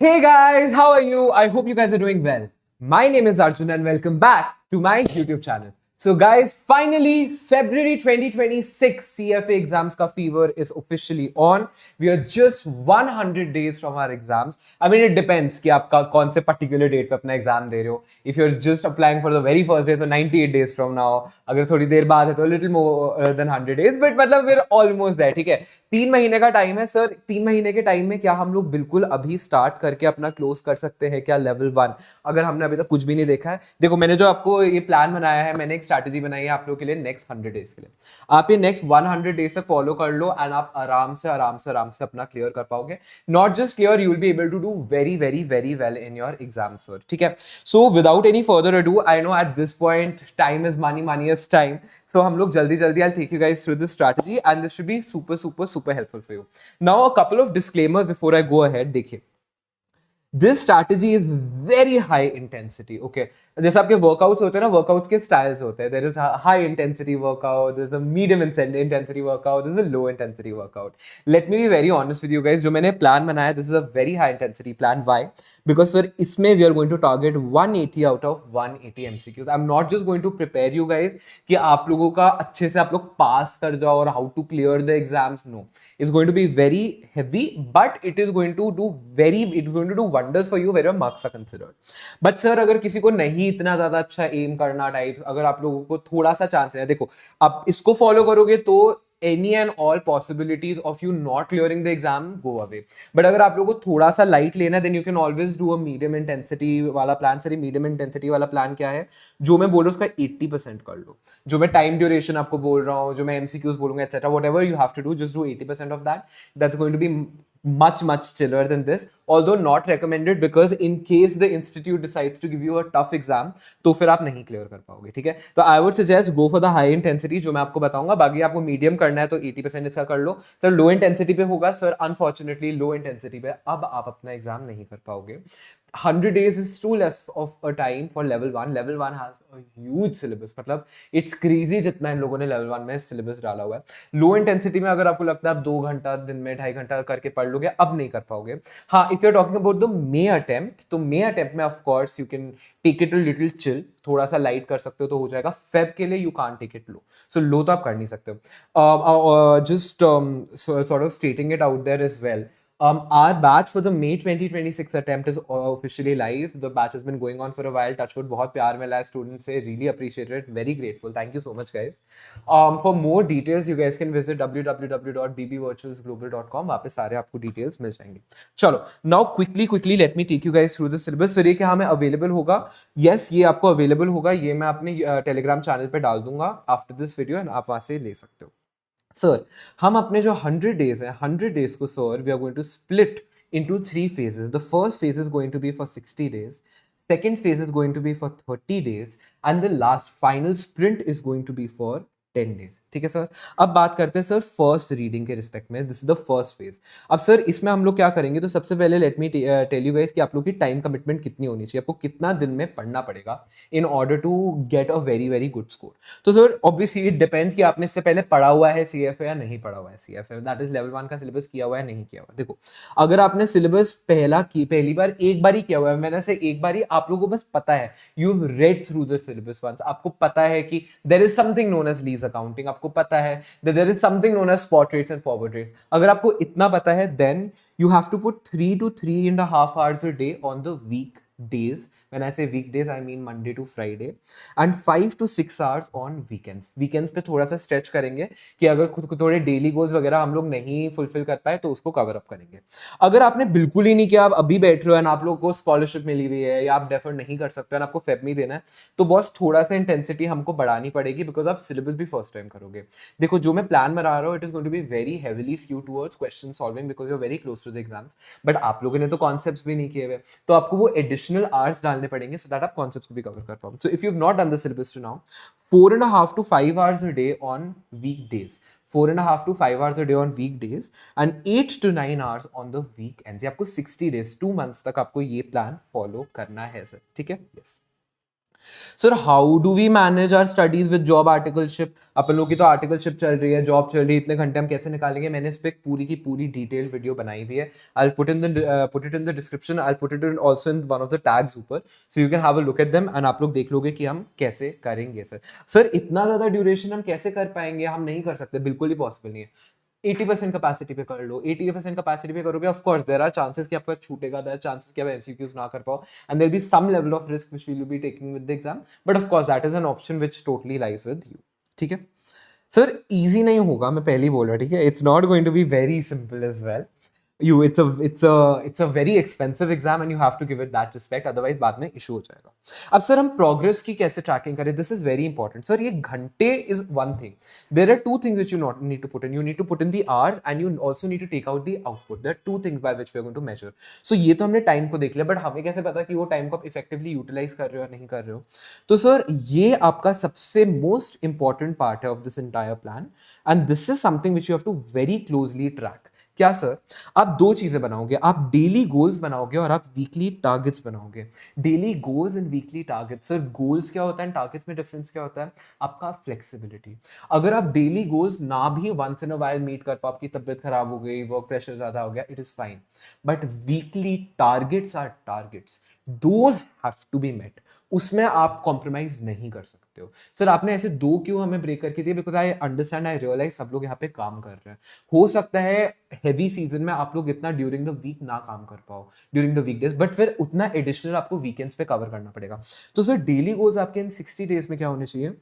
Hey guys, how are you? I hope you guys are doing well. My name is Arjun and welcome back to my YouTube channel. So guys, finally February 2026 CFA exams ka fever is officially on. We are just 100 days from our exams. I mean it depends कि आपका कौन से particular date पे अपना exam दे रहे हो. If you're just applying for the very first day, so 98 days from now. अगर थोड़ी देर बाद है तो little more than 100 days. But मतलब we're almost there, ठीक है? 3 महीने का टाइम है सर. 3 महीने के टाइम में क्या हम लोग बिल्कुल अभी स्टार्ट करके अपना क्लोज कर सकते हैं क्या लेवल 1? अगर हमने अभी तक कुछ भी नहीं देखा है, देखो मैंने जो आपको ये प्लान बनाया है, मैंने एक स्ट्रैटेजी बनाई है आप लोगों के लिए नेक्स्ट 100 डेज के लिए. आप ये नेक्स्ट 100 डेज तक फॉलो कर लो एंड आप आराम से अपना क्लियर कर पाओगे. Not just clear, you will be able to do very very very well in your exam sir. ठीक है, so without any further ado, I know at this point time is money, money is time. So हम लोग जल्दी जल्दी I take you guys through this strategy and this should be super super super helpful for you. Now a couple of disclaimers before I go ahead. देखिए, this strategy is very high intensity. Okay, जैसे आपके workouts होते हैं ना, workout के styles होते हैं. There is high intensity workout, there is a medium intensity workout, there is a low intensity workout. Let me be very honest with you guys, जो मैंने प्लान बनाया this is a very high intensity plan. Why? Because sir इसमें we are going to target 180 out of 180 MCQs. I am not just going to prepare you guys कि आप लोगों का अच्छे से आप लोग पास कर जाओ और how to clear the exams. No, it's going to be very heavy, but it is going to do it's going to do wonders for you where your marks are considered. But sir, अगर किसी को नहीं इतना ज्यादा अच्छा M करना type, अगर आप लोगों को थोड़ा सा चांस है, देखो आप इसको फॉलो करोगे तो any and all possibilities of you not clearing the exam go away. But अगर आप लोगों को थोड़ा सा लाइट लेना है, then you can always do a medium intensity वाला प्लान. सर मीडियम इंटेंसिटी वाला प्लान क्या है? जो मैं बोल रहा हूँ उसका 80% कर लो. जो मैं टाइम ड्यूरेशन आपको बोल रहा हूँ, जो मैं एमसीक्यूज बोलूंगा etcetera, whatever you have to do, just do 80% of that. That's going to be much chiller than this, although not recommended, because in case the institute decides to give you a tough exam तो फिर आप नहीं clear कर पाओगे. ठीक है, तो I would suggest go for the high intensity जो मैं आपको बताऊंगा. बाकी आपको मीडियम करना है तो 80% इसका कर लो. सर लो इंटेंसिटी पे होगा, सर अनफॉर्चुनेटली लो इंटेंसिटी पे अब आप अपना एग्जाम नहीं कर पाओगे. 100 days is too less of a time for level 1. Level 1 has a huge syllabus. मतलब it's crazy जितना इन लोगों ने level 1 में syllabus डाला हुआ है. लो इंटेंसिटी में अगर आपको लगता है आप 2 घंटा दिन में 2.5 घंटा करके पढ़ लोगे, अब नहीं कर पाओगे. हाँ, if you are talking about the May attempt, तो मे अटेम्प्ट में of course you can take it a little chill, थोड़ा सा लाइट कर सकते हो तो हो जाएगा. फेब के लिए you can't take it low, so low तो आप कर नहीं सकते हो. Just sort of stating it out there as well. Our batch for the May 2026 attempt is officially live. The batch has been going on for a while. Touchwood, बहुत प्यार मिला है students से. Really appreciate it. Very grateful. Thank you so much, guys. For more details, you guys can visit www.bbvirtualsglobal.com. वहाँ पे सारे आपको details मिल जाएंगे. चलो, now quickly let me take you guys through the syllabus. Sir ये क्या हमें available होगा? Yes, ये आपको available होगा. ये मैं अपने Telegram channel पे डाल दूंगा after this video, and आप वहाँ से ले सकते हो. सर हम अपने जो 100 डेज है, 100 डेज को sir we are going to split into 3 phases. The first phase is going to be for 60 days, second phase is going to be for 30 days, and the last final sprint is going to be for 10 days. ठीक है sir. अब बात करते हैं sir first reading के respect में. This is the first phase. अब sir इसमें हम लोग क्या करेंगे, तो सबसे पहले let me tell you guys कि आप लोग की टाइम कमिटमेंट कितनी होनी चाहिए, आपको कितना दिन में पढ़ना पड़ेगा in order to get a very very good score. तो सर ऑब्वियसली इट डिपेंड्स कि आपने इससे पहले पढ़ा हुआ है सीएफए या नहीं पढ़ा हुआ है सीएफए. दैट इज लेवल 1 का सिलेबस किया हुआ है नहीं किया हुआ. देखो, अगर आपने सिलेबस पहली बार एक बार ही किया हुआ है, मैंने से एक बार ही, आप लोगों को बस पता है, you have read through the syllabus once, आपको पता है कि there is something known as lease accounting, आपको पता है that there is something known as spot rates and forward rates. अगर आपको इतना पता है, then you have to put 3 to 3.5 hours a day on the weekdays. When I say weekdays, I mean Monday to Friday, and 5 to 6 hours on weekends. Weekends पे थोड़ा सा stretch करेंगे कि अगर खुद को थोड़े डेली गोल्स वगैरह हम लोग नहीं फुलफिल कर पाए तो उसको कवर अप करेंगे. अगर आपने बिल्कुल ही नहीं किया, आप अभी बैठ रहे हो एंड आप लोगों को स्कॉलरशिप मिली हुई है या आप डेफर नहीं कर सकते और आपको फेब में देना है, तो बॉस थोड़ा सा इंटेंसिटी हमको बढ़ानी पड़ेगी, बिकॉज आप सिलेबस भी फर्स्ट टाइम करोगे. देखो, जो मैं प्लान बना रहा हूँ, it is going to be very heavily skew towards question solving, because you are very close to the exams. But आप लोगों ने तो कॉन्सेप्ट्स भी नहीं किए हुए, तो आपको वो एडिशनल आवर्स डालने पड़ेंगे सो दैट आप कॉन्सेप्ट्स को भी कवर कर पाओ. So if you have not done the syllabus to now, 4.5 to 5 hours a day on weekdays, 4.5 to 5 hours a day on weekdays, and 8 to 9 hours on the weekends. आपको 60 days, 2 months तक आपको ये plan follow करना है sir. ठीक है, yes. Sir how do we manage our studies with job articleship? अपन लोग की तो आर्टिकलशिप चल रही है, जॉब चल रही है, इतने घंटे हम कैसे निकालेंगे? मैंने इस पे एक पूरी की पूरी डिटेल वीडियो बनाई हुई है. I put it in the description, I put it in also in one of the tags ऊपर, so you can have a look at them and आप लोग देख लोगे कि हम कैसे करेंगे. सर इतना ज्यादा ड्यूरेशन हम कैसे कर पाएंगे? हम नहीं कर सकते, बिल्कुल ही पॉसिबल नहीं है. 80% कैपेसिटी पे कर लो. 80% कैपेसिटी पे करोगे, of course there are chances कि आपका छूटेगा, देयर आर चांसेस कि आप एमसीक्यूज ना कर पाओ, and there be some level of risk which will be taking with the exam, but of course that is an option which totally lies with you. ठीक है सर, इजी नहीं होगा, मैं पहले ही बोल रहा. ठीक है, it's not going to be very simple as well. It's a very expensive exam and you have to give it that respect, otherwise बाद में issue हो जाएगा. अब सर हम progress की कैसे tracking करें? This is very important. Sir ये घंटे is one thing. There are two things which you not need to put in. You need to put in the hours and you also need to take out the output. There are two things by which we are going to measure. So ये तो हमने time को देख लिया, but हमें कैसे पता कि वो time को आप effectively utilize कर रहे हो या नहीं कर रहे हो? तो सर ये आपका सबसे most important part है of this entire plan, and this is something which you have to very closely track. क्या सर? आप दो चीजें बनाओगे, आप डेली गोल्स बनाओगे और आप वीकली टारगेट्स बनाओगे. Daily goals and weekly targets. Sir goals क्या होता है, टारगेट्स में डिफरेंस क्या होता है? आपका फ्लेक्सिबिलिटी. अगर आप डेली गोल्स ना भी once in a while meet कर पाओ, आपकी तबीयत खराब हो गई, वर्क प्रेशर ज्यादा हो गया, it is fine, but weekly targets are targets. Those have to be met. उसमें आप कॉम्प्रोमाइज नहीं कर सकते हो. सर आपने ऐसे दो क्यों हमें ब्रेक करके दिए? Because I understand, I realise सब लोग यहाँ पे काम कर रहे हैं. हो सकता है हेवी सीजन में आप लोग इतना ड्यूरिंग द वीक ना काम कर पाओ, ड्यूरिंग द वीकडेज, बट फिर उतना एडिशनल आपको वीकेंड्स पे कवर करना पड़ेगा. तो सर डेली गोल्स आपके इन 60 डेज में क्या होने चाहिए?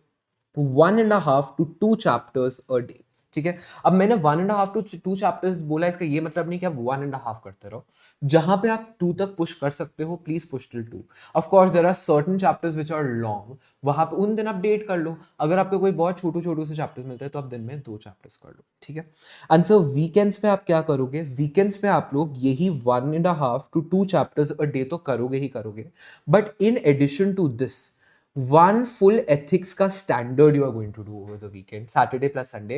1.5 to 2 chapters a day. ठीक है, अब मैंने 1.5 to 2 चैप्टर्स बोला, इसका ये मतलब नहीं कि आप 1.5 करते रहो. जहां पे आप 2 तक पुश कर सकते हो, please push till 2. Of course there are certain chapters which are long, वहां पे उन दिन आप डेट कर लो. अगर आपको कोई बहुत छोटू छोटू से चैप्टर्स मिलते हैं तो आप दिन में 2 चैप्टर्स कर लो. ठीक है, एंड सर वीकेंड्स पे आप क्या करोगे? वीकेंड्स पे आप लोग यही 1.5 to 2 चैप्टर्स अ डे तो करोगे ही करोगे, but in addition to this one full ethics का standard you are going to do over the weekend, Saturday plus Sunday,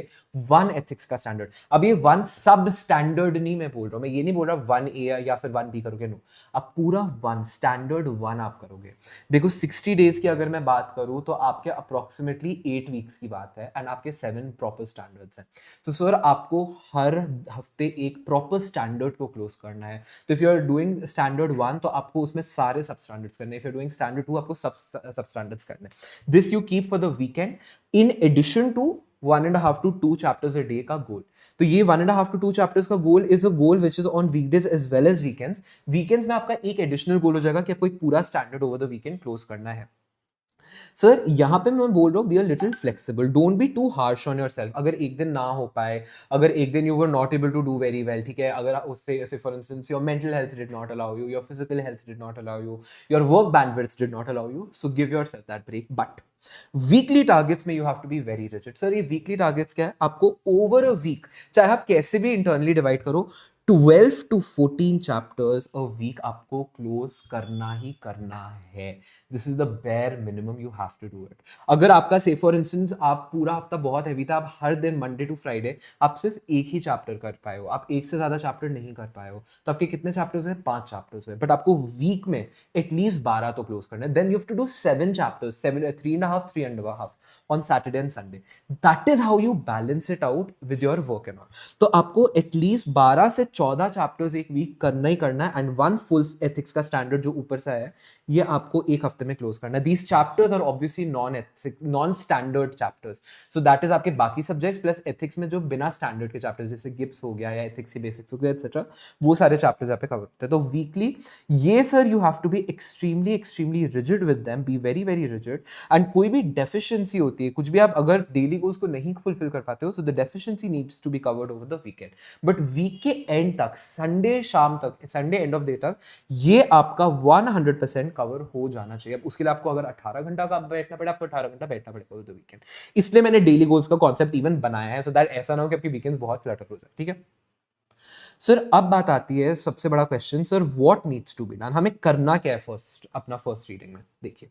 one ethics का standard. अब ये one sub standard नहीं मैं बोल रहा हूँ, मैं ये नहीं बोल रहा 1A या फिर 1B करोगे, नो. अब पूरा one standard one आप करोगे. देखो 60 days की अगर मैं बात करूँ तो आपके approximately 8 weeks की बात है एंड आपके 7 proper standards हैं. तो सर आपको हर हफ्ते एक proper standard को close करना है. तो if you are doing standard 1 तो आपको उसमें सारे सब standards करने हैं. if you are doing standard 2 आपको सब standards करने. This you keep for the weekend in addition to 1.5 to 2 chapters a day का गोल. तो ये 1.5 to 2 chapters का गोल is a goal which is on weekdays as well as weekends. Weekends में आपका एक एडिशनल गोल हो जाएगा कि आपको एक पूरा standard over the weekend close करना है. सर यहाँ पे मैं बोल रहा हूँ be a little flexible, don't be too harsh on yourself. अगर एक दिन ना हो पाए, अगर एक दिन you were not able to do very well, ठीक है, अगर उससे ऐसे for instance your mental health did not allow you, your physical health did not allow you, your work bandwidth did not allow you, so give yourself that break. But weekly targets में you have to be very rigid. Sir ये weekly targets क्या है? आपको over a week, चाहे आप कैसे भी internally divide करो, 12 to 14 चैप्टर्स अ वीक आपको क्लोज करना ही करना है. This is the bare minimum, you have to do it. अगर आपका से फॉर इंस्टेंस आप पूरा हफ्ता बहुत हैवी था, आप हर दिन मंडे टू फ्राइडे आप सिर्फ एक ही चैप्टर कर पाए हो, आप एक से ज्यादा चैप्टर नहीं कर पाए हो, तो आपके कितने चैप्टर्स हैं? 5 चैप्टर्स हैं, बट आपको वीक में एटलीस्ट 12 तो क्लोज करना है. Then you have to do 7 chapters, 3.5 on Saturday and Sunday. That is how you balance it out with your work and all. तो आपको एटलीस्ट 12 से 14 चैप्टर्स एक वीक करना ही करना है, एंड वन फुल एथिक्स का स्टैंडर्ड जो ऊपर से है ये आपको एक हफ्ते में क्लोज करना है. These chapters are obviously non standard chapters, so that is आपके बाकी सब्जेक्ट्स प्लस एथिक्स में जो बिना स्टैंडर्ड के चैप्टर्स जैसे गिब्स हो गया या एथिक्स की बेसिक्स हो गया एक्सेट्रा, वो सारे चैप्टर्स यहाँ पे कवर होते हैं. तो वीकली ये sir you have to be extremely extremely rigid with them, be very very rigid. And कोई भी डेफिशिएंसी होती है, कुछ भी आप अगर डेली गोल्स को नहीं फुलफिल कर पाते हो, so the deficiency needs to be covered over the weekend. But week के एंड तक, संडे शाम तक, संडे एंड ऑफ डे तक ये आपका 100% कवर हो जाना चाहिए. अब उसके लिए आपको अगर 18 घंटा का बैठना पड़े, आपको 18 घंटा बैठना पड़ेगा ओवर द वीकेंड. इसलिए मैंने डेली गोल्स का कॉन्सेप्ट इवन बनाया है, सो दैट ऐसा ना हो कि आपके वीकेंड्स बहुत क्लटर हो जाए. ठीक है सर, अब बात आती है सबसे बड़ा question, sir what needs to be done, हमें करना क्या है फर्स्ट अपना फर्स्ट रीडिंग में. देखिए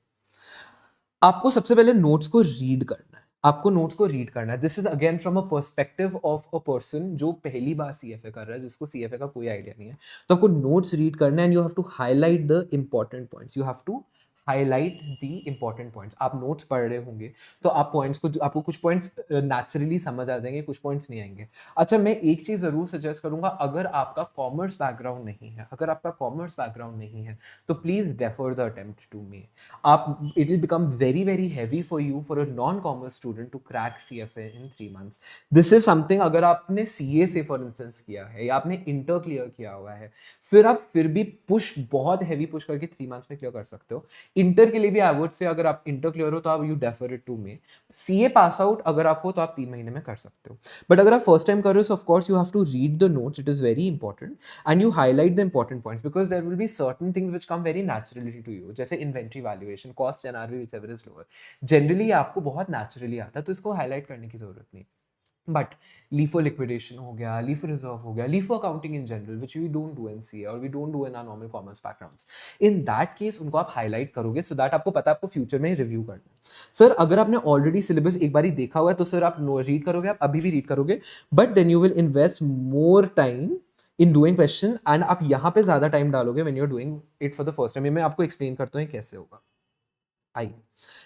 आपको सबसे पहले नोट्स को रीड करना है, आपको नोट्स को रीड करना है. This is again from a perspective of a person जो पहली बार सीएफए कर रहा है, जिसको सीएफए का कोई आइडिया नहीं है. तो आपको नोट्स रीड करना है and you have to highlight the important points, you have to highlight the important points. आप नोट्स पढ़ रहे होंगे तो आप पॉइंट्स को, आपको कुछ पॉइंट्स नेचुरली समझ आ जाएंगे, कुछ पॉइंट्स नहीं आएंगे। अच्छा, मैं एक चीज जरूर सजेस्ट करूंगा, अगर आपका कॉमर्स बैकग्राउंड नहीं है, अगर आपका कॉमर्स बैकग्राउंड नहीं है तो please refer the attempt to me. आप, it will become very very heavy for you, for a non commerce student to crack CFA इन 3 months। दिस इज समथिंग, अगर आपने CA से फॉर इंस्टेंस किया है या आपने इंटर क्लियर किया हुआ है, फिर आप फिर भी पुश, बहुत हैवी पुश करके 3 months में क्लियर कर सकते हो। इंटर के लिए भी आई वुड से, अगर आप इंटर क्लियर हो तो आप you defer it to me. CA pass out अगर आप हो तो आप 3 महीने में कर सकते हो। बट अगर आप फर्स्ट टाइम कर रहे हो, so of course you have to read the notes, it is very important, and you highlight the important points, because there will be certain things which come very naturally to you, जैसे inventory valuation, cost NRV whichever is lower, generally आपको बहुत naturally आता है, तो इसको highlight करने की जरूरत नहीं। बट LIFO लिक्विडेशन हो गया, LIFO रिजर्व हो गया, LIFO accounting in general, which we don't do in CA और we don't do in our normal commerce backgrounds, in that case उनको आप हाईलाइट करोगे, सो दैट आपको पता है आपको फ्यूचर में रिव्यू करना है। सर अगर आपने ऑलरेडी सिलेबस एक बार देखा हुआ है तो सर आप रीड करोगे, आप अभी भी रीड करोगे, but then you will invest more time in doing question, and आप यहाँ पे ज्यादा टाइम डालोगे when you are doing it for the first time. मैं आपको एक्सप्लेन करता हूँ कैसे होगा। आइए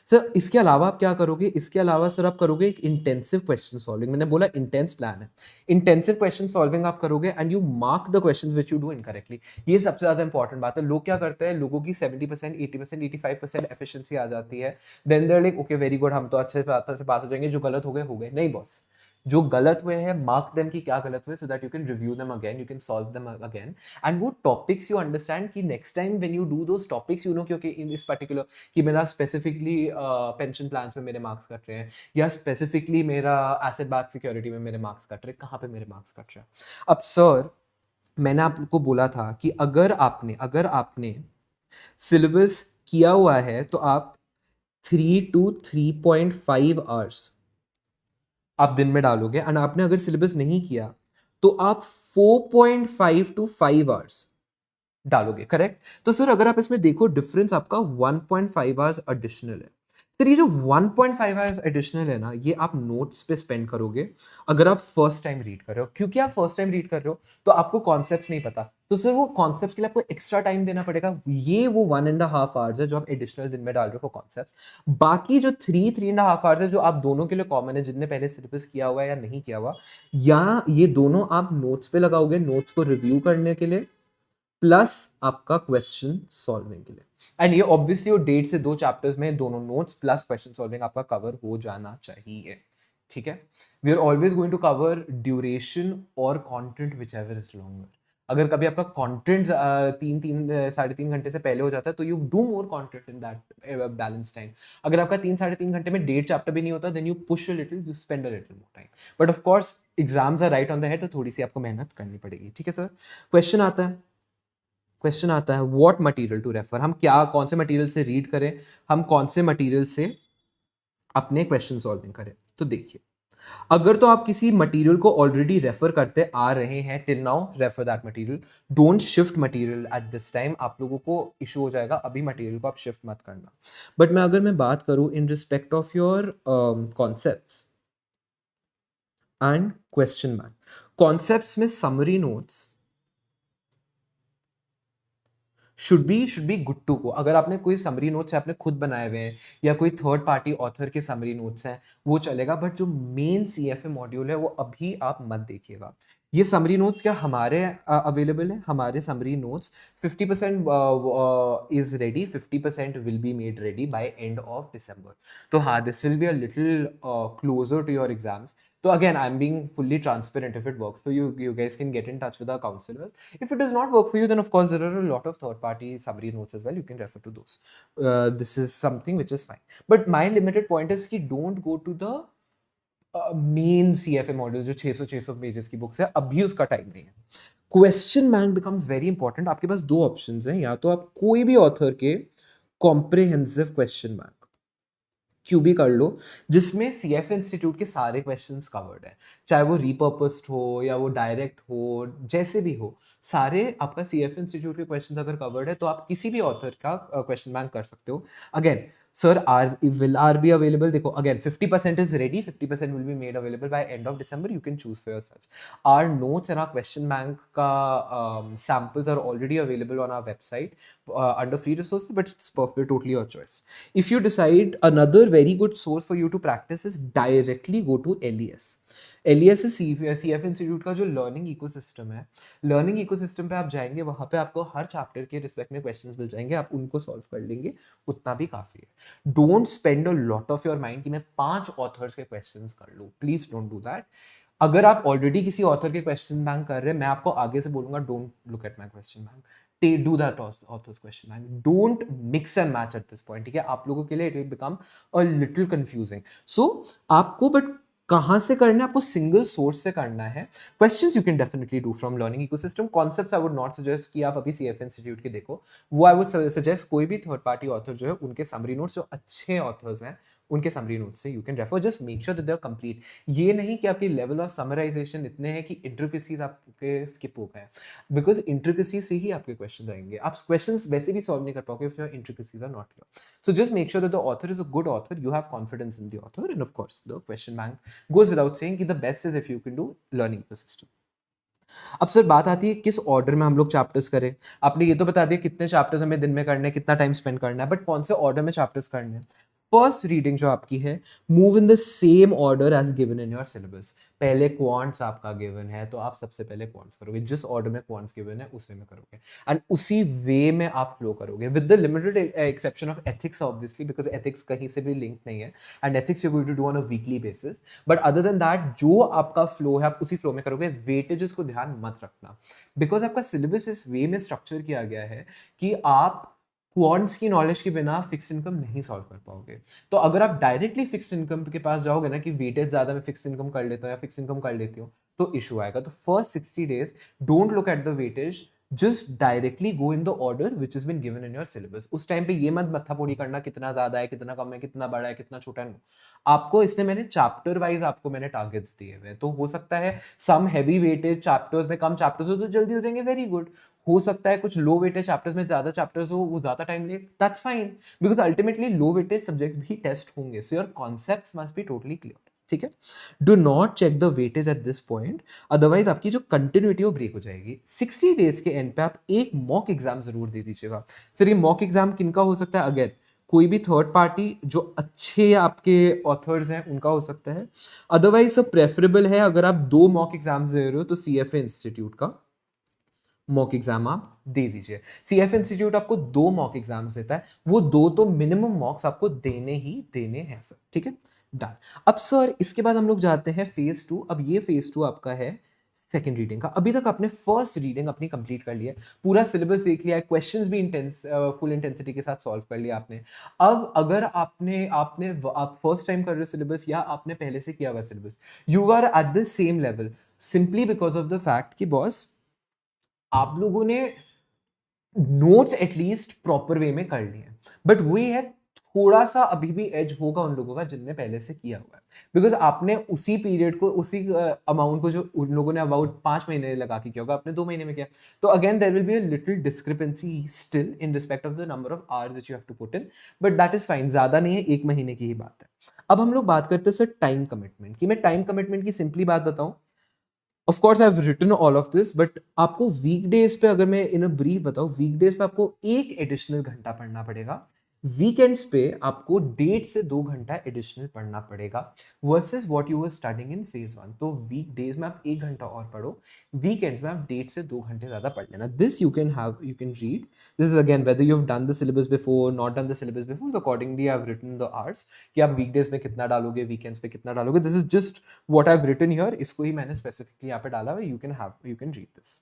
सर, इसके अलावा आप क्या करोगे, इसके अलावा सर आप करोगे एक इंटेंसिव क्वेश्चन सॉल्विंग। मैंने बोला इंटेंस प्लान है, इंटेंसिव क्वेश्चन सॉल्विंग आप करोगे, and you mark the questions which you do incorrectly. ये सबसे ज्यादा इंपॉर्टेंट बात है। लोग क्या करते हैं, लोगों की 70%, 80%, 85% एफिशिएंसी आ जाती है, then there like okay very good, हम तो अच्छे से पास हो जाएंगे, जो गलत हो गए। नहीं बॉस, जो गलत हुए हैं मार्क देम कि क्या गलत हुए, so that you can review them again, you can solve them again, and वो टॉपिक्स यू अंडरस्टैंड कि next time when you do those topics, you know क्योंकि इन इस पर्टिकुलर कि मेरा स्पेसिफिकली पेंशन प्लान में मेरे मार्क्स कट रहे हैं, या स्पेसिफिकली मेरा एसेट बैक सिक्योरिटी में मेरे मार्क्स कट रहे हैं, कहाँ पे मेरे मार्क्स कट रहे हैं। अब सर मैंने आपको बोला था कि अगर आपने सिलेबस किया हुआ है तो आप 3 to 3.5 आवर्स आप दिन में डालोगे, एंड आपने अगर सिलेबस नहीं किया तो आप 4.5 to 5 आवर्स डालोगे, करेक्ट। तो सर अगर आप इसमें देखो डिफरेंस आपका 1.5 आवर्स एडिशनल है। फिर ये जो 1.5 आवर्स एडिशनल है ना, ये आप नोट्स पे स्पेंड करोगे अगर आप फर्स्ट टाइम रीड कर रहे हो, क्योंकि आप फर्स्ट टाइम रीड कर रहे हो तो आपको कॉन्सेप्ट्स नहीं पता, तो सर वो कॉन्सेप्ट्स के लिए आपको एक्स्ट्रा टाइम देना पड़ेगा। ये वो 1.5 आवर्स है जो आप एडिशनल दिन में डाल रहे हो फॉर कॉन्सेप्ट्स। बाकी जो 3.5 आवर्स है जो आप दोनों के लिए कॉमन है, जिनने पहले सिलेबस किया हुआ है या नहीं किया हुआ, या ये दोनों आप नोट्स पे लगाओगे, नोट्स को रिव्यू करने के लिए, प्लस आपका क्वेश्चन सॉल्विंग के लिए। एंड ये ऑब्वियसली वो 1.5 से 2 चैप्टर्स में दोनों नोट्स प्लस क्वेश्चन सॉल्विंग आपका कवर हो जाना चाहिए, ठीक है। We are always going to cover duration और content whichever is longer. अगर कभी आपका कंटेंट 3-3 साढ़े 3 घंटे से पहले हो जाता है तो you do more content in that balance time. अगर आपका 3-3.5 घंटे में 1.5 चैप्टर भी नहीं होता, then you push a little, you spend a little more time. But of course exams are right on the head, तो थोड़ी सी आपको मेहनत करनी पड़ेगी, ठीक है सर। क्वेश्चन आता है व्हाट मटेरियल टू रेफर, हम कौन से मटेरियल से रीड करें, हम कौन से मटेरियल से अपने क्वेश्चन सॉल्विंग करें। तो देखिए, अगर तो आप किसी मटेरियल को ऑलरेडी रेफर करते आ रहे हैं till now, refer that material, don't shift material at this time. आप लोगों को इशू हो जाएगा, अभी मटेरियल को आप शिफ्ट मत करना। बट अगर मैं बात करूं in respect of your concepts and question bank, concepts में summary notes should be good to go. अगर आपने कोई समरी नोट्स आपने खुद बनाए हुए हैं या कोई थर्ड पार्टी ऑथर के समरी नोट्स हैं वो चलेगा, बट जो मेन CFA मॉड्यूल है वो अभी आप मत देखिएगा। ये समरी नोट्स क्या हमारे अवेलेबल है, हमारे summary notes 50% is ready, 50% will be made ready by end of December. तो हाँ, this will be a little closer to your exams. So again, I'm being fully transparent. If it works for you, you guys can get in touch with our counselors. If it does not work for you, then of course there are a lot of third-party summary notes as well. You can refer to those. This is something which is fine. But my limited point is कि don't go to the main CFA module जो 600 pages की books है, अभी उसका time नहीं है। Question bank becomes very important. आपके पास दो options हैं, या तो आप कोई भी author के comprehensive question bank क्यूबी कर लो जिसमें CFA इंस्टीट्यूट के सारे क्वेश्चंस कवर्ड है, चाहे वो रिपर्पस्ड हो या वो डायरेक्ट हो, जैसे भी हो, सारे आपका CFA इंस्टीट्यूट के क्वेश्चंस अगर कवर्ड है तो आप किसी भी ऑथर का क्वेश्चन बैंक कर सकते हो। Again Sir, ours will R be available? देखो again 50% is ready, 50% will be made available by end of December. You can choose for yourselves. Our notes and our question bank ka samples are already available on our website under free resources, but it's perfect, totally your choice. If you decide another very good source for you to practice is directly go to LES. LES is CF institute का जो learning ecosystem है. Learning ecosystem पे आप जाएंगे, वहां पे आपको हर chapter के रिस्पेक्ट में क्वेश्चंस मिल जाएंगे, आप उनको सॉल्व कर लेंगे, उतना भी काफी है. Don't spend a lot of your mind कि मैं 5 ऑथर्स के क्वेश्चंस कर लूं. Please don't do that. अगर आप ऑलरेडी किसी ऑथर के क्वेश्चन बैंक कर रहे हैं, मैं आपको आगे से बोलूंगा don't look at my question bank, do that author's question bank. Don't mix and match at this point. ठीक है, आप लोगों के लिए it will become a little confusing. So आपको बट कहां से करना है, आपको सिंगल सोर्स से करना है. Questions you can definitely do from learning ecosystem. Concepts I would not suggest कि आप अभी सीएफ इंस्टीट्यूट के देखो. वो आई वुड सजेस्ट कोई भी थर्ड पार्टी ऑथर जो है उनके समरी नोट्स, जो अच्छे ऑथर्स हैं उनके समरी नोट्स से you can refer. Just make sure that they are complete. ये नहीं कि आपकी लेवल ऑफ समराइजेशन इतने हैं कि इंट्रिकेसीज आपके स्किप हो गए, बिकॉज इंट्रिकेसी से ही आपके क्वेश्चन आएंगे. आप क्वेश्चन वैसे भी सॉल्व नहीं कर पाओगे if your intricacies are not clear. So just make sure that the author is a good author, you have confidence in the author, and of course the question bank goes without saying कि the best is if you can do learning ecosystem. अब sir बात आती है किस ऑर्डर में हम लोग चैप्टर्स करें. आपने ये तो बता दिया कितने चैप्टर्स हमें दिन में करने हैं, कितना टाइम स्पेंड करना है, बट कौन से ऑर्डर में चैप्टर्स करने हैं. फर्स्ट रीडिंग जो आपकी है, move in the same order as given in your syllabus. पहले क्वांट्स आपका गिवन है तो आप सबसे पहले क्वांट्स करोगे, जिस ऑर्डर में क्वांट्स गिवन है उस वे में करोगे, एंड उसी वे में आप फ्लो करोगे, with the limited exception of ethics obviously, because ethics कहीं से भी लिंक नहीं है, and ethics you going to do on a weekly basis. But other than that जो आपका फ्लो है आप उसी फ्लो में करोगे. वेटेजेस को ध्यान मत रखना, बिकॉज आपका सिलेबस इस वे में स्ट्रक्चर किया गया है कि आप क्वांट्स की नॉलेज के बिना फिक्स इनकम नहीं सॉल्व कर पाओगे. तो अगर आप डायरेक्टली फिक्स इनकम के पास जाओगे ना कि वेटेज ज्यादा मैं फिक्स इनकम कर लेता हूँ या फिक्स इनकम कर लेती हूँ, तो इशू आएगा. तो first 60 days don't look at the weightage, just directly go in the order which is been given in your syllabus. उस टाइम पे ये मत मत्थापोड़ी करना कितना ज्यादा है, कितना कम है, कितना बड़ा है, कितना छोटा है. आपको इसमें मैंने चैप्टर वाइज आपको मैंने टारगेट्स दिए हुए, तो हो सकता है सम हैवी वेटेज चैप्टर्स में कम चैप्टर्स हो तो जल्दी हो जाएंगे, वेरी गुड. हो सकता है कुछ लो वेटेज चैप्टर्स में ज्यादा चैप्टर्स हो, वो ज्यादा टाइम ले, that's fine, because ultimately low weightage subject भी टेस्ट होंगे. So your concepts must be totally clear. ठीक है, do not check the weightage at this point, otherwise आपकी जो कंटिन्यूटी वो ब्रेक हो जाएगी. 60 days के एंड पे आप एक मॉक एग्जाम जरूर दे दीजिएगा. सर ये मॉक एग्जाम किनका हो सकता है? अगेन कोई भी थर्ड पार्टी जो अच्छे आपके ऑथर्स हैं उनका हो सकता है. अदरवाइज सब प्रेफरेबल है अगर आप 2 मॉक एग्जाम्स दे रहे हो तो सीएफए इंस्टीट्यूट का मॉक एग्जाम आप दे दीजिए. सीएफ इंस्टीट्यूट आपको 2 मॉक एग्जाम्स देता है, वो 2 तो मिनिमम मॉक्स आपको देने ही देने हैं सर. ठीक है, डन. अब सर इसके बाद हम लोग जाते हैं फेज 2. अब ये फेज 2 आपका है सेकंड रीडिंग का. अभी तक आपने फर्स्ट रीडिंग अपनी कंप्लीट कर लिया है, पूरा सिलेबस देख लिया है, क्वेश्चंस भी फुल इंटेंसिटी के साथ सॉल्व कर लिया आपने. अब अगर आप फर्स्ट टाइम कर रहे हो सिलेबस या आपने पहले से किया हुआ syllabus, you are at the same level simply because of the fact कि बॉस आप लोगों ने नोट्स एटलीस्ट प्रॉपर वे में कर लिए, बट वही है थोड़ा सा अभी भी एज होगा उन लोगों का जिनने पहले से किया हुआ है, बिकॉज आपने उसी पीरियड को उसी अमाउंट को जो उन लोगों ने अबाउट 5 महीने लगा के किया होगा आपने 2 महीने में किया. तो again there will be a little discrepancy still in respect of the number of hours which you have to put in, but that is fine, ज्यादा नहीं है, 1 महीने की ही बात है. अब हम लोग बात करते हैं सर टाइम कमिटमेंट की. मैं टाइम कमिटमेंट की सिंपली बात बताऊं, of course I have written all of this, but आपको वीकडेज पे अगर मैं इन अ ब्रीफ बताऊं, वीकडेज पे आपको 1 एडिशनल घंटा पढ़ना पड़ेगा. वीकेंड्स पे आपको 1.5 से 2 घंटा एडिशनल पढ़ना पड़ेगा versus what you were studying in phase 1. तो वीकडेज में आप 1 घंटा और पढ़ो, वीकेंड्स में आप 1.5 से 2 घंटे ज्यादा पढ़ लेना. This you can read. This is again whether you have done the syllabus before, not done the syllabus before, so accordingly I have written the hours कि आप वीकडेज में कितना डालोगे, वीकेंड्स पे कितना डालोगे. This is just what I have written here, इसको ही मैंने स्पेसिफिकली यहाँ पे डाला हुआ. You can read this.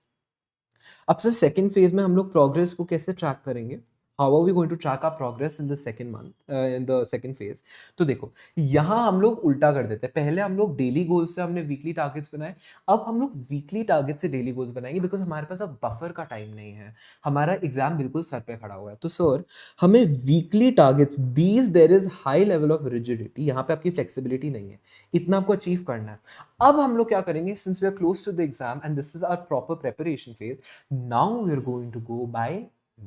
अब सर सेकंड फेज में हम लोग प्रोग्रेस को कैसे ट्रैक करेंगे? How are we going to track our progress in the second month, in the second phase? तो देखो यहाँ हम लोग उल्टा कर देते हैं. पहले हम लोग डेली गोल्स से हमने वीकली टारगेट्स बनाए, अब हम लोग वीकली टारगेट से डेली गोल्स बनाएंगे, बिकॉज हमारे पास अब बफर का टाइम नहीं है, हमारा एग्जाम बिल्कुल सर पे खड़ा हुआ है. तो सर हमें weekly target these there is high level of rigidity, यहाँ पे आपकी फ्लेक्सिबिलिटी नहीं है, इतना आपको अचीव करना है. अब हम लोग क्या करेंगे, since we are close to the exam and this is our proper preparation phase, now we are going to go by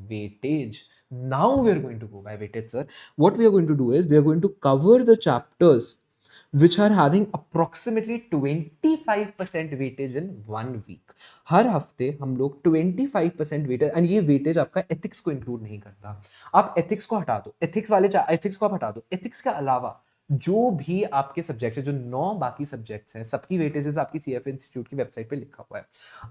weightage. Now we are going to go by weightage, sir. What we are going to do is we are going to cover the chapters which are having approximately 25% weightage in 1 week. हर हफ्ते हम लोग 25% weightage, and ये weightage आपका ethics को include नहीं करता. आप ethics को हटा दो, एथिक्स को आप हटा दो. एथिक्स के अलावा जो भी आपके सब्जेक्ट है, जो 9 बाकी सब्जेक्ट्स हैं, सबकी वेटेजेस आपकी सीएफ इंस्टीट्यूट की वेबसाइट पे लिखा हुआ है.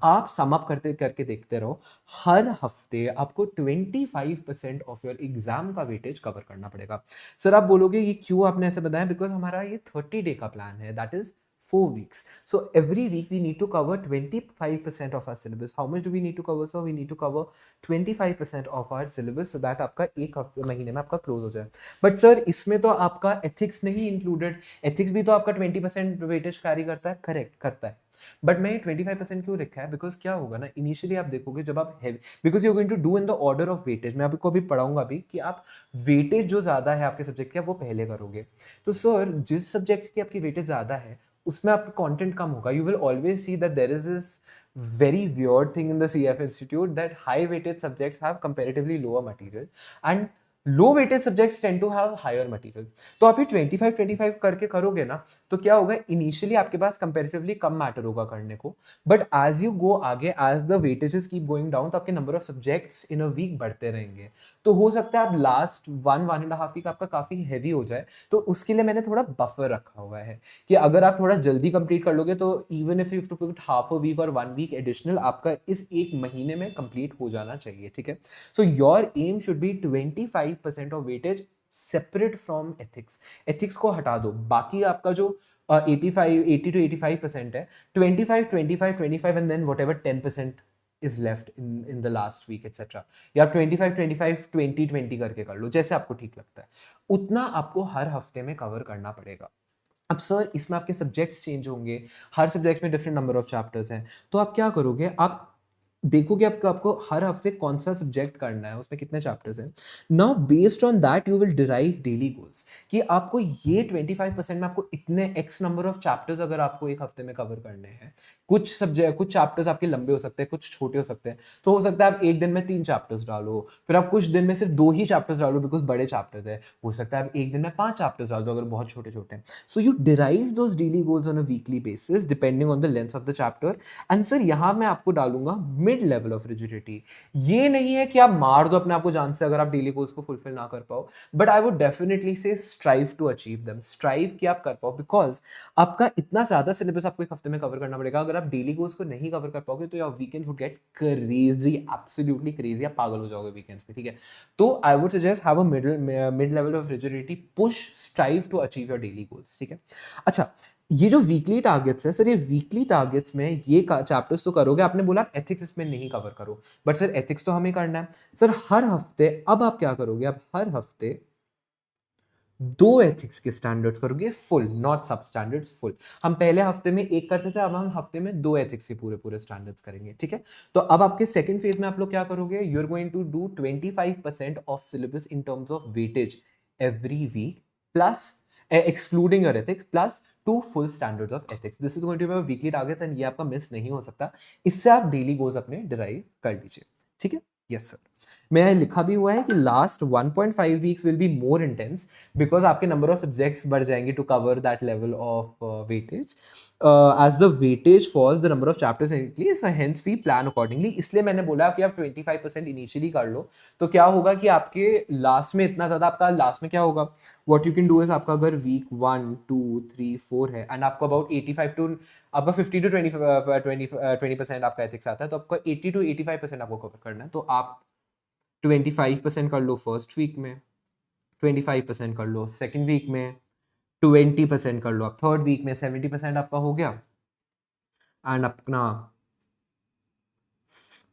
आप सम अप करते करके देखते रहो. हर हफ्ते आपको 25% ऑफ योर एग्जाम का वेटेज कवर करना पड़ेगा. सर आप बोलोगे ये क्यों आपने ऐसे बताया? बिकॉज हमारा ये 30 डे का प्लान है, that is 4 weeks. So every week we need to cover 25% of our syllabus. How much do we need to cover? So we need to cover 25% of our syllabus so that आपका एक हफ्ते महीने में आपका close हो जाए. But sir इसमें तो आपका एथिक्स नहीं इंक्लूडेड. एथिक्स भी तो आपका 20% वेटेज कैरी करता है. करेक्ट करता है. बट मैं 25% क्यों रखा है? बिकॉज क्या होगा ना, इनिशियली आप देखोगे जब आप heavy, because you are going to do in the order of weightage. मैं आपको अभी पढ़ाऊंगा भी कि आप वेटेज जो ज्यादा है आपके सब्जेक्ट का वो पहले करोगे. तो सर जिस सब्जेक्ट की आपकी वेटेज ज्यादा है उसमें आपका कंटेंट कम होगा. You will always see that there is this very weird thing in the CF Institute that high weighted subjects have comparatively lower material and low weightage subjects tend to have higher material. तो आप ये 25-25 करके करोगे ना, तो क्या होगा, initially आपके पास कंपैरेटिवली कम मैटर होगा करने को. बट एज यू गो आगे, as the weightages keep going down, तो आपके number of subjects in a week बढ़ते रहेंगे. तो हो सकता है आप लास्ट 1-1.5 वीक आपका काफी हैवी हो जाए. तो उसके लिए मैंने थोड़ा बफर रखा हुआ है कि अगर आप थोड़ा जल्दी कंप्लीट कर लोगे तो even if you have to put half a week और 1 वीक एडिशनल, आपका इस एक महीने में कंप्लीट हो जाना चाहिए. ठीक है. So your aim should be 25% of weightage separate from ethics. Ethics को हटा दो. बाकी आपका जो 80 to 85% है, 25 and then whatever 10% is left in the last week etc. या आप 25 करके कर लो, जैसे आपको ठीक लगता है. उतना आपको हर हफ्ते में कवर करना पड़ेगा. अब सर इसमें आपके सब्जेक्ट्स चेंज होंगे, हर सब्जेक्ट में डिफरेंट नंबर ऑफ चैप्टर्स हैं. तो आप क्या करोगे, आप देखोगे आपको हर हफ्ते कौन सा सब्जेक्ट करना है, उसमें कितने चैप्टर्स हैं. Now based on that you will derive daily goals कि आपको ये 25% में आपको इतने एक्स नंबर ऑफ चैप्टर्स अगर आपको एक हफ्ते में कवर करने हैं. कुछ चैप्टर्स आपके लंबे हो सकते हैं, कुछ छोटे हो सकते हैं. तो हो सकता है आप एक दिन में 3 चैप्टर्स डालो, फिर आप कुछ दिन में सिर्फ 2 ही चैप्टर्स डालो बिकॉज बड़े चैप्टर्स है. हो सकता है आप एक दिन में 5 चैप्टर्स डाल दो अगर बहुत छोटे छोटे हैं. So you derive those daily goals on a weekly basis depending on the length of the chapter. And sir यहाँ मैं आपको डालूंगा मिड लेवल ऑफ रिजिडिटी. ये नहीं है कि आप मार दो अपने आप को जान से अगर आप डेली गोल्स को फुलफिल ना कर पाओ, but I would definitely say strive to achieve them. Strive कि आप कर पाओ, बिकॉज आपका इतना ज्यादा सिलेबस आपको एक हफ्ते में कवर करना पड़ेगा. अगर आप डेली गोल्स को नहीं कवर कर पाओगे तो your weekends would get crazy, absolutely crazy. आप पागल हो जाओगे वीकेंड्स में. ठीक है. तो I would suggest have a mid level of rigidity, push, strive to achieve your daily goals. ठीक है. अच्छा, ये जो वीकली टारगेट्स है सर, ये वीकली टारगेट्स में ये चैप्टर्स तो करोगे. आपने बोला आप एथिक्स इसमें नहीं कवर करो, बट सर एथिक्स तो हमें करना है. सर हर हफ्ते अब आप क्या करोगे, आप हर हफ्ते 2 एथिक्स के स्टैंडर्ड्स करोगे फुल, नॉट सब स्टैंडर्ड्स, फुल. हम पहले हफ्ते में एक करते थे, अब हम हफ्ते में 2 एथिक्स के पूरे स्टैंडर्ड्स करेंगे. ठीक है. तो अब आपके सेकंड फेज में आप लोग क्या करोगे, you are going to do 25% of syllabus in terms of weightage every week, plus excluding your ethics, plus 2 full standards of ethics. This is going to be a weekly target and ये आपका miss नहीं हो सकता. इससे आप daily goals अपने derive कर लीजिए. ठीक है. Yes sir. मैं लिखा भी हुआ है कि last 1.5 weeks will be more intense because आपके नंबर ऑफ सब्जेक्ट्स बढ़ जाएंगे to cover that level of weightage. As the weightage falls the number of chapters increase, hence we plan accordingly. इसलिए मैंने बोला कि आप 25% इनिशियली कर लो. तो क्या होगा कि आपके लास्ट में इतना ज्यादा, आपका लास्ट में क्या होगा, what you can do is, आपका अगर वीक 1, 2, 3, 4 है एंड आपको अबाउट 85 टू आपका 50 to 20% आपका एथिक्स आता है, तो आपको 80 to 85% आपको कवर करना है. तो आप 25% कर लो फर्स्ट वीक में, 25% कर लो सेकंड वीक में, 20% कर लो आप थर्ड वीक में, 70% आपका हो गया. एंड अपना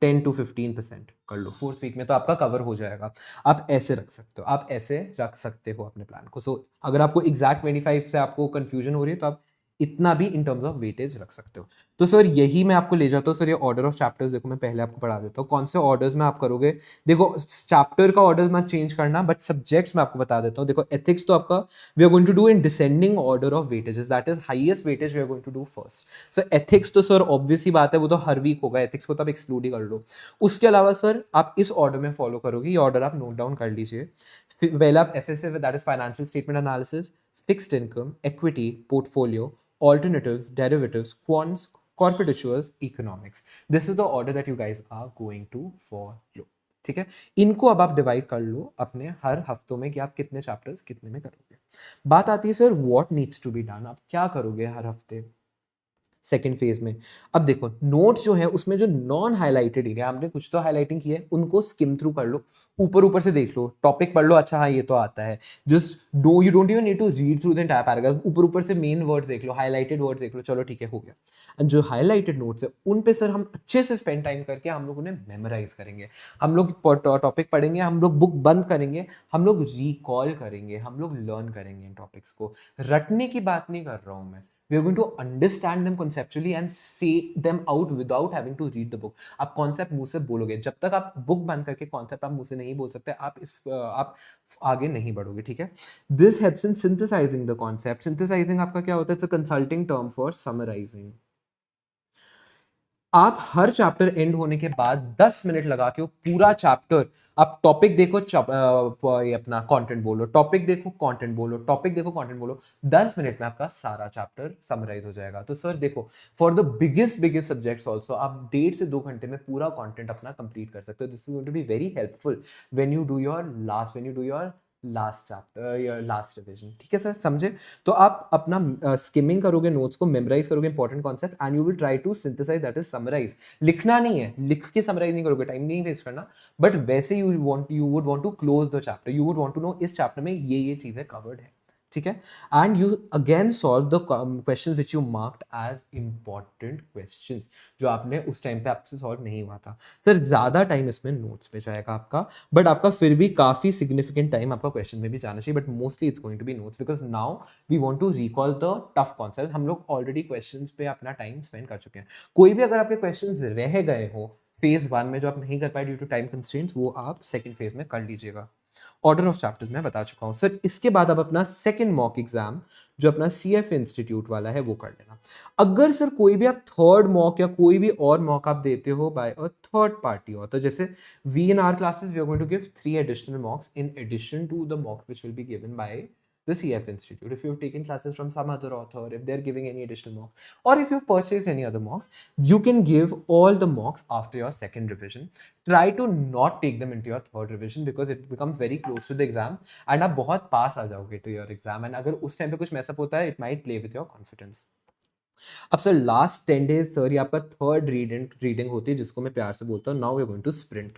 10 to 15% कर लो फोर्थ वीक में, तो आपका कवर हो जाएगा. आप ऐसे रख सकते हो, अपने प्लान को. सो अगर आपको एग्जैक्ट 25 से आपको कंफ्यूजन हो रही है तो आप इतना भी इन टर्म्स ऑफ वेटेज रख सकते हो। तो सर यही मैं आपको ले जाता हूँ सर, ये ऑर्डर ऑफ चैप्टर्स देखो मैं पहले आपको पढ़ा देता हूँ कौन से ऑर्डर्स में आप करोगे। देखो चैप्टर का ऑर्डर मत चेंज करना, बट सब्जेक्ट्स मैं आपको बता देता हूँ। देखो एथिक्स तो आपका we are going to do in descending order of weightages, that is highest weightage we are going to do first. Sir ethics तो सर ऑब्वियस ही बात है, वो तो हर वीक होगा, एथिक्स को तो आप एक्सक्लूड ही कर लो। उसके अलावा सर आप इस ऑर्डर में फॉलो करोगे, ये ऑर्डर आप नोट डाउन कर लीजिए। पहला आप FSA that is financial statement analysis, fixed income, equity, portfolio, alternatives, derivatives, quants, corporate issuers, economics. This is the order that you guys are going to follow. ठीक है, इनको अब आप डिवाइड कर लो अपने हर हफ्तों में कि आप कितने चैप्टर्स कितने में करोगे। बात आती है sir what needs to be done, आप क्या करोगे हर हफ्ते सेकेंड फेज में। अब देखो नोट्स जो है उसमें जो नॉन हाईलाइटेड एरिया, आपने कुछ तो हाईलाइटिंग की है, उनको स्किम थ्रू कर लो, ऊपर ऊपर से देख लो, टॉपिक पढ़ लो, अच्छा हाँ ये तो आता है, just do you don't even need to read through the entire paragraph, ऊपर ऊपर से मेन वर्ड्स देख लो, हाईलाइटेड वर्ड्स देख लो, चलो ठीक है हो गया। एंड जो हाईलाइटेड नोट्स है उन पे सर हम अच्छे से स्पेंड टाइम करके हम लोग उन्हें मेमोराइज करेंगे, हम लोग टॉपिक पढ़ेंगे, हम लोग बुक बंद करेंगे, हम लोग रिकॉल करेंगे, हम लोग लर्न करेंगे इन टॉपिक्स को। रटने की बात नहीं कर रहा हूं मैं, we are going to understand them conceptually and say them out without having to read the book. आप कॉन्सेप्ट मुंह से बोलोगे, जब तक आप बुक बंद करके कॉन्सेप्ट आप मुंह से नहीं बोल सकते, आप आगे नहीं बढ़ोगे, ठीक है। This helps in synthesising the concept. Synthesising आपका क्या होता है, it's a consulting term for summarising. आप हर चैप्टर एंड होने के बाद 10 मिनट लगा के वो पूरा चैप्टर, आप टॉपिक देखो ये अपना कंटेंट बोलो, टॉपिक देखो कंटेंट बोलो, टॉपिक देखो कंटेंट बोलो, 10 मिनट में आपका सारा चैप्टर समराइज हो जाएगा। तो सर देखो for the biggest subjects also आप 1.5 से 2 घंटे में पूरा कंटेंट अपना कंप्लीट कर सकते हो। This is going to be very helpful when you do your last chapter या लास्ट रिविजन, ठीक है सर, समझे। तो आप अपना स्किमिंग करोगे, नोट्स को मेमोराइज करोगे, important concept, and you will try to synthesise, that is summarise. लिखना नहीं है, लिख के समराइज नहीं करोगे, टाइम नहीं वेस्ट करना, बट वैसे you would want to close the chapter, you would want to know इस चैप्टर में ये चीजें कवर्ड है, ठीक है। And you again solve the questions which you marked as important questions, जो आपने उस टाइम पे आपसे सॉल्व नहीं हुआ था। सर ज्यादा टाइम इसमें नोट्स पे जाएगा आपका, बट आपका फिर भी काफी सिग्निफिकेंट टाइम आपका क्वेश्चन में भी जाना चाहिए, but mostly it's going to be notes, because now we want to recall the tough concept. हम लोग ऑलरेडी क्वेश्चंस पे अपना टाइम स्पेंड कर चुके हैं। कोई भी अगर आपके क्वेश्चंस रह गए हो फेज 1 में जो आप नहीं कर पाए ड्यू टू टाइम कंस्ट्रेंट्स, वो आप सेकंड फेज में कर लीजिएगा। ऑर्डर ऑफ चैप्टर्स मैं बता चुका हूं सर। इसके बाद आप अपना सेकंड मॉक एग्जाम जो अपना सीएफ इंस्टीट्यूट वाला है वो कर लेना। अगर सर कोई भी आप थर्ड मॉक या कोई भी और मॉक आप देते हो by a third party author, जैसे we in our classes we are going to give 3 additional mocks in addition to the mocks which will be given by the CF Institute. If you've taken classes from some other author, if they're giving any additional mocks, or if you've purchased any other mocks, you can give all the mocks after your second revision. Try to not take them into your third revision because it becomes very close to the exam and आप बहुत पास आ जाओगे to your exam, and अगर उस time पे कुछ mess up होता है, it might play with your confidence. अब सर लास्ट 10 डेज सर ये आपका थर्ड रीडिंग होती है, जिसको मैं प्यार से बोलता हूँ now we are going to sprint.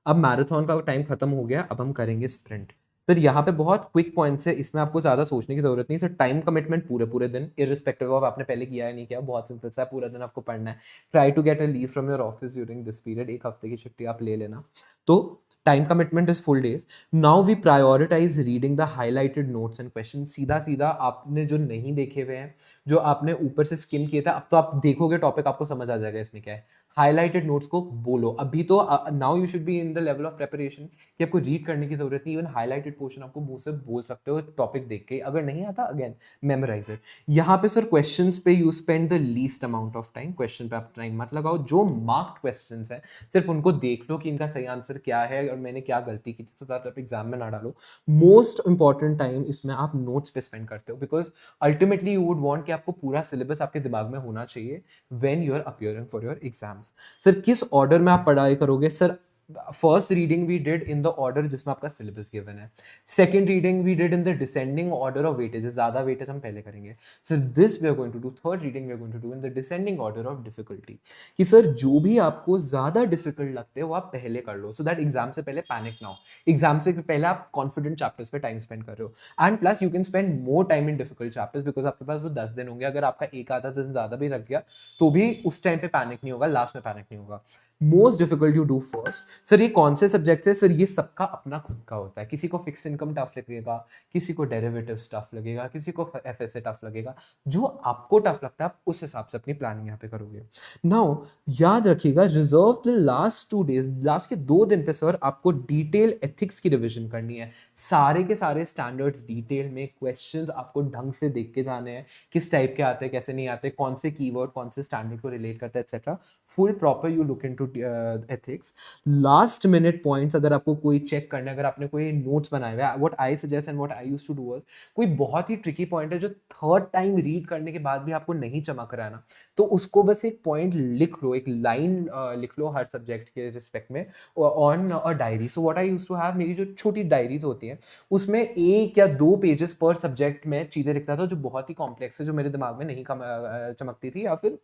अब मैराथन का टाइम खत्म हो गया, अब हम करेंगे स्प्रिंट। सर यहाँ पे बहुत क्विक पॉइंट्स है, इसमें आपको ज्यादा सोचने की जरूरत नहीं सर। टाइम कमिटमेंट पूरे पूरे दिन, इरिस्पेक्टिव ऑफ आपने पहले किया है नहीं किया, बहुत सिंपल सा है, पूरा दिन आपको पढ़ना है। Try to get a leave from your office during this period, 1 हफ्ते की छुट्टी आप ले लेना। तो time commitment is full days. Now we prioritise reading the highlighted notes and question. सीधा सीधा आपने जो नहीं देखे हुए हैं, जो आपने ऊपर से स्किम किए थे, अब तो आप देखोगे टॉपिक आपको समझ आ जाएगा इसमें क्या है। हाईलाइटेड नोट्स को बोलो अभी तो, now you should be in the level of preparation कि आपको रीड करने की जरूरत नहीं, इवन हाईलाइटेड पोर्शन आपको मुंह से बोल सकते हो टॉपिक देख के। अगर नहीं आता अगेन मेमोराइज इट। यहाँ पे सर क्वेश्चंस पे you spend the least amount of time, question पे आप टाइम मत लगाओ। जो मार्क्ड क्वेश्चंस हैं सिर्फ उनको देख लो कि इनका सही आंसर क्या है और मैंने क्या गलती की थी, तो आप एग्जाम में ना डालो। मोस्ट इंपॉर्टेंट टाइम इसमें आप नोट्स पे स्पेंड करते हो, because ultimately you would want कि आपको पूरा सिलेबस आपके दिमाग में होना चाहिए when you are appearing for your exams. Sir किस ऑर्डर में आप पढ़ाई करोगे, sir first reading we did in the order जिसमें आपका सिलेबस गिवन है। Second reading we did in the descending order of weightage, ज्यादा वेटेज हम पहले करेंगे। Sir this we are going to do, third reading we are going to do in the descending order of difficulty, कि sir जो भी आपको ज्यादा difficult लगते हैं वो आप पहले कर लो, सो दैट एग्जाम से पहले पैनिक ना हो। एग्जाम से पहले आप कॉन्फिडेंट चैप्टर्स पे टाइम स्पेंड कर रहे हो, and plus you can spend more time in difficult chapters because आपके पास वो 10 दिन होंगे। अगर आपका एक आधा दिन ज्यादा भी रख गया तो भी उस टाइम पे पैनिक नहीं होगा, लास्ट में पैनिक नहीं होगा। Most difficult you do first. Sir ये कौन से सब्जेक्ट है? सर ये सबका अपना खुद का होता है, किसी को फिक्स इनकम टफ लगेगा, किसी को डेरिवेटिव टफ लगेगा, किसी को एफएसए टफ लगेगा। जो आपको टफ लगता है आप उस हिसाब से अपनी प्लानिंग यहाँ पे करोगे। नाउ याद रखिएगा, reserve the last 2 days, last के 2 दिन पे सर आपको डिटेल एथिक्स की रिविजन करनी है। सारे के सारे स्टैंडर्ड्स डिटेल में, क्वेश्चंस आपको ढंग से देख के जाने हैं, किस टाइप के आते हैं, कैसे नहीं आते, कौन से कीवर्ड कौन से स्टैंडर्ड को रिलेट करते हैं, etcetera. Full proper you look into ethics. Last minute points अगर आपको कोई चेक करना है, अगर आपने कोई नोट्स बनाए हुए, what I suggest and what I used to do was, कोई बहुत ही ट्रिकी पॉइंट है जो थर्ड टाइम रीड करने के बाद भी आपको नहीं चमक रहा है ना, तो उसको बस एक पॉइंट लिख लो, एक लाइन लिख लो हर सब्जेक्ट के रिस्पेक्ट में on a diary. So what I used to have, मेरी जो छोटी डायरीज होती हैं उसमें 1 या 2 पेजेस पर सब्जेक्ट में चीजें लिखता था जो बहुत ही कॉम्प्लेक्स है, जो मेरे दिमाग में नहीं चमकती थी या फिर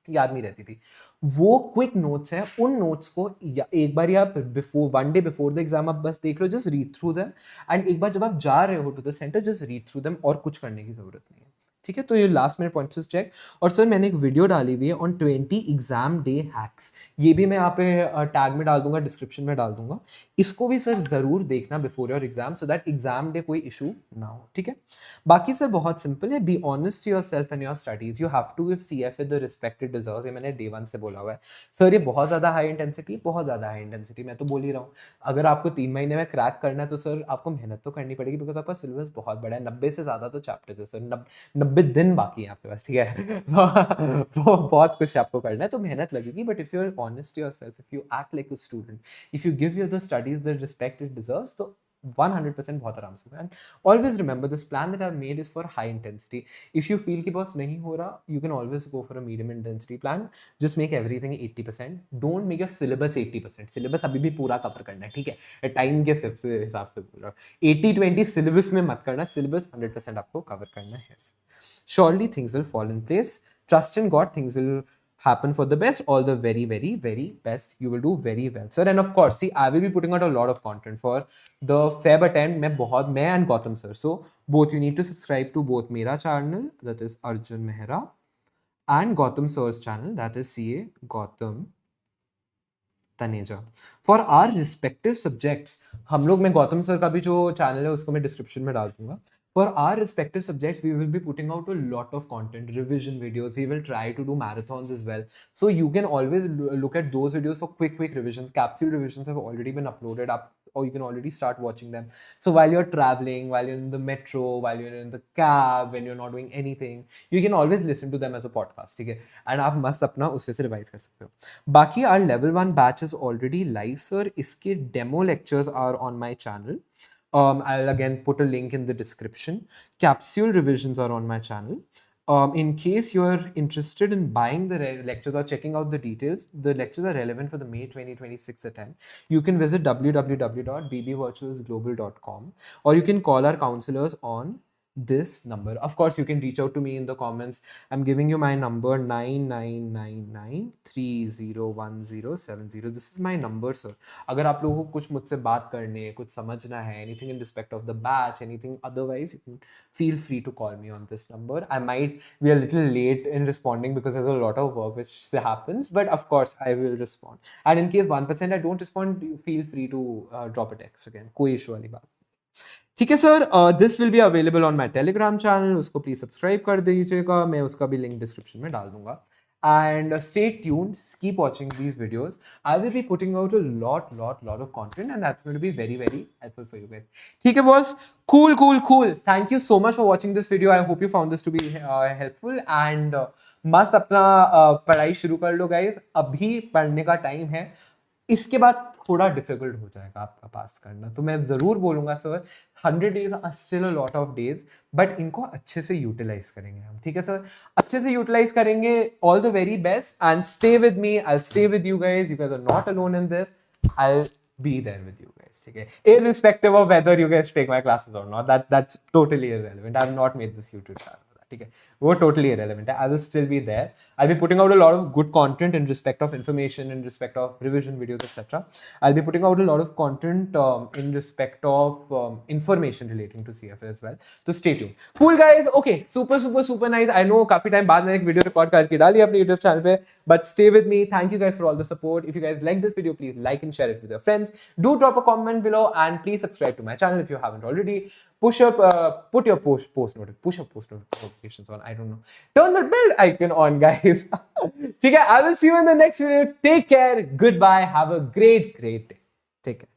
याद नहीं रहती थी। वो क्विक नोट्स हैं, उन नोट्स को एक बार या before 1 day before the exam आप बस देख लो, just read through them, and एक बार जब आप जा रहे हो to the centre just read through them, और कुछ करने की जरूरत नहीं है। ठीक है, तो ये लास्ट मिनट पॉइंट्स चेक। और सर मैंने एक वीडियो डाली हुई है ऑन 20 एग्जाम डे हैक्स, ये भी मैं यहाँ पे टैग में डाल दूंगा, डिस्क्रिप्शन में डाल दूंगा। इसको भी सर जरूर देखना before your exam, so that exam day कोई इशू ना हो। ठीक है, बाकी सर बहुत सिंपल है, be honest to yourself and your studies, you have to give CFA the respect it deserves. ये मैंने डे 1 से बोला हुआ है। सर ये बहुत ज्यादा हाई इंटेंसिटी, बहुत ज्यादा हाई इंटेंसिटी, मैं तो बोल ही रहा हूँ। अगर आपको 3 महीने में क्रैक करना है तो सर आपको मेहनत तो करनी पड़ेगी, बिकॉज आपका सिलेबस बहुत बड़ा है, 90 से ज्यादा तो चैप्टर्स है सर, 90 दिन बाकी है आपके पास। ठीक है वो बहुत कुछ आपको करना है, तो मेहनत लगेगी, but if you are honest yourself, if you act like a student, if you give your the studies the respect it deserves, तो 100% बहुत आराम से। And always remember this plan that I have made is for high intensity. If you feel कि बस नहीं हो रहा, you can always go for a medium intensity plan, just make everything 80%, don't make your syllabus 80%। Syllabus अभी भी पूरा cover करना है, ठीक है, टाइम के हिसाब से बोल रहा हूँ। 80-20 सिलेबस में मत करना, सिलेबस 100% आपको कवर करना है। Surely things will fall in place. Trust in God, things will happen for the best. All the very, very, very best. You will do very well, sir. And of course, see, I will be putting out a lot of content for the Feb attempt. मैं and Gautam sir. So both you need to subscribe to both Mera channel, that is Arjun Mehra, and Gautam sir's channel, that is CA Gautam Taneja, for our respective subjects. हम लोग, मैं Gautam sir का भी जो channel है उसको मैं description में डाल दूंगा। For our respective subjects, we will be putting out a lot of content, revision videos. We will try to do marathons as well. So you can always look at those videos for quick revisions. Capsule revisions have already been uploaded up, or you can already start watching them. So while you're traveling, while you're in the metro, while you're in the cab, when you're not doing anything, you can always listen to them as a podcast. ठीक है, and आप मस्त अपना उसमें से revise कर सकते हो। बाकी our level 1 batch is already live, sir. इसके demo lectures are on my channel. I'll again put a link in the description. Capsule revisions are on my channel. In case you're interested in buying the lectures or checking out the details, the lectures are relevant for the May 2026 attempt. You can visit www.bbvirtualsglobal.com, or you can call our counselors on this number. Of course, you can reach out to me in the comments. I'm giving you my number, 9999301070. This is my number, sir. अगर आप लोगों को कुछ मुझसे बात करने, कुछ समझना है, anything in respect of the batch, anything otherwise, you can feel free to call me on this number. I might be a little late in responding because there's a lot of work which happens, but of course I will respond. And in case 1% I don't respond, feel free to drop a text again. कोई issue वाली बात। ठीक है sir, this will be available on my Telegram channel, उसको please subscribe कर दीजिएगा, मैं उसका भी लिंक डिस्क्रिप्शन में डाल दूंगा। And stay tuned, keep watching these videos. I will be putting out a lot of content, and that's going to be very helpful for you guys. ठीक है boss, cool. Thank you so much for watching this video. I hope you found this to be helpful, and मस्त अपना पढ़ाई शुरू कर लो guys. अभी पढ़ने का टाइम है, इसके बाद थोड़ा डिफिकल्ट हो जाएगा आपका पास करना, तो मैं जरूर बोलूंगा sir 100 days are still a lot of days, but इनको अच्छे से यूटिलाइज करेंगे हम। ठीक है सर, अच्छे से यूटिलाइज करेंगे। All the very best and stay with me, I stay with you guys, you guys are not alone in this, I be there with you guys. ठीक है, irrespective of whether you guys take my classes or not, that's totally irrelevant. I have not made this YouTube channel. ठीक है, वो totally irrelevant है. I will still be there. I'll be putting out a lot of good content in respect of information, in respect of revision videos, etc. I'll be putting out a lot of content in respect of information relating to CFA as well. So stay tuned. Cool guys. Okay, super nice. I know काफी time बाद मैंने एक video record करके डाली अपने YouTube channel पे, but stay with me. Thank you guys for all the support. If you guys like this video, please like and share it with your friends. Do drop a comment below and please subscribe to my channel if you haven't already. Put your post notifications on. I don't know. Turn the bell icon on, guys. ठीक है, I will see you in the next video. Take care. Goodbye. Have a great day. Take care.